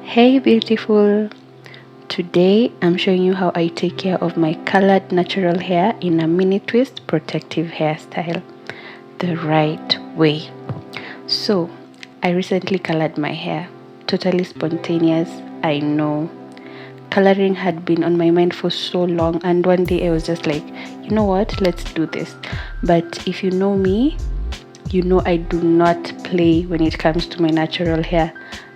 Hey beautiful! Today I'm showing you how I take care of my colored natural hair in a mini twist protective hairstyle the right way. So I recently colored my hair, totally spontaneous, I know. Coloring had been on my mind for so long, and one day I was just like, you know what, let's do this. But if you know me, you know I do not play when it comes to my natural hair.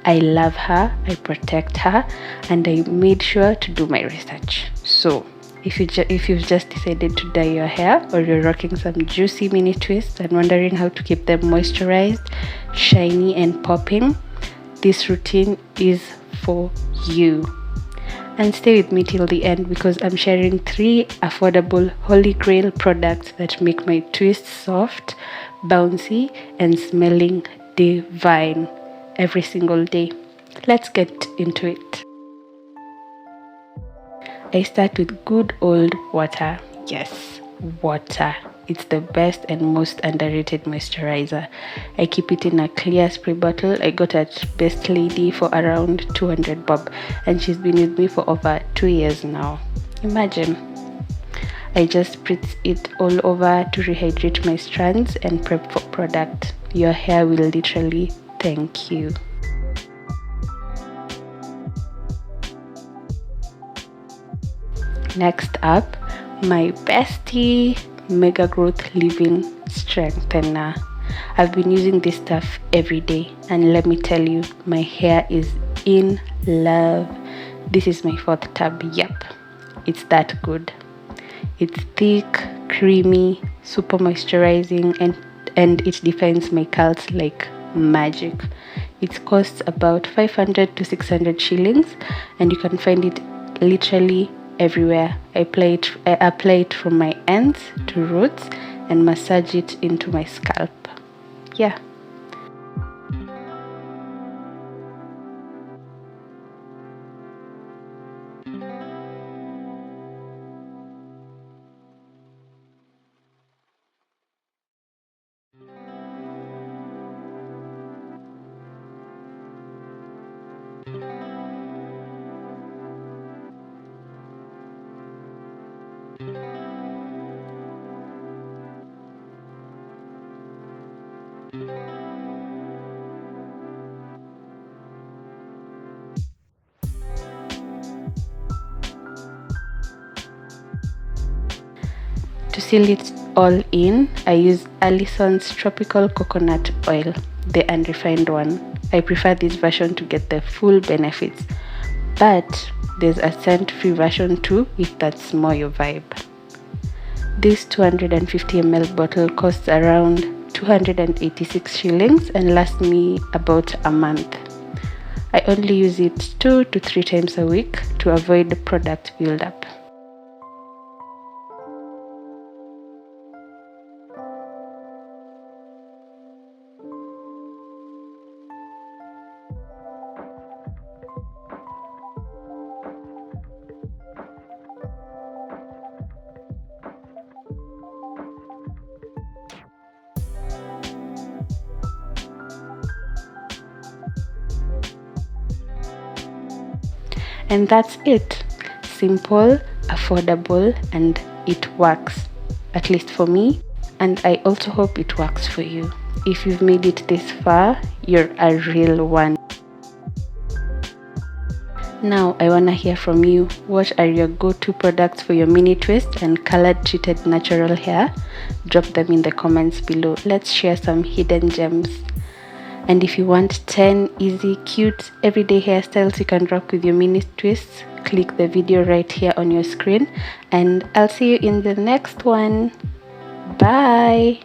I love her, I protect her, and I made sure to do my research. So if you've just decided to dye your hair, or you're rocking some juicy mini twists and wondering how to keep them moisturized, shiny and popping, this routine is for you. And stay with me till the end, because I'm sharing 3 affordable holy grail products that make my twists soft, bouncy, and smelling divine every single day. Let's get into it. I start with good old water. Yes, water. It's the best and most underrated moisturizer. I keep it in a clear spray bottle I got at Best Lady for around 200 bob, and she's been with me for over 2 years now. Imagine. I just spritz it all over to rehydrate my strands and prep for product. Your hair will literally thank you. Next up, my bestie MegaGrowth Leave-In Strengthener. I've been using this stuff every day, and let me tell you, my hair is in love. This is my 4th tub. Yep, it's that good. It's thick, creamy, super moisturizing, and it defines my curls like magic. It costs about 500 to 600 shillings, and you can find it literally everywhere. I apply it from my ends to roots and massage it into my scalp. Yeah. To seal it all in, I use Alison's Tropical Coconut Oil, the unrefined one. I prefer this version to get the full benefits, but there's a scent-free version too if that's more your vibe. This 250 ml bottle costs around 286 shillings and lasts me about a month. I only use it 2 to 3 times a week to avoid product buildup. And that's it. Simple, affordable, and it works. At least for me. And I also hope it works for you. If you've made it this far, you're a real one. Now I wanna hear from you. What are your go-to products for your mini twist and colored treated natural hair? Drop them in the comments below. Let's share some hidden gems. And if you want 10 easy, cute, everyday hairstyles you can rock with your mini twists, click the video right here on your screen. And I'll see you in the next one. Bye!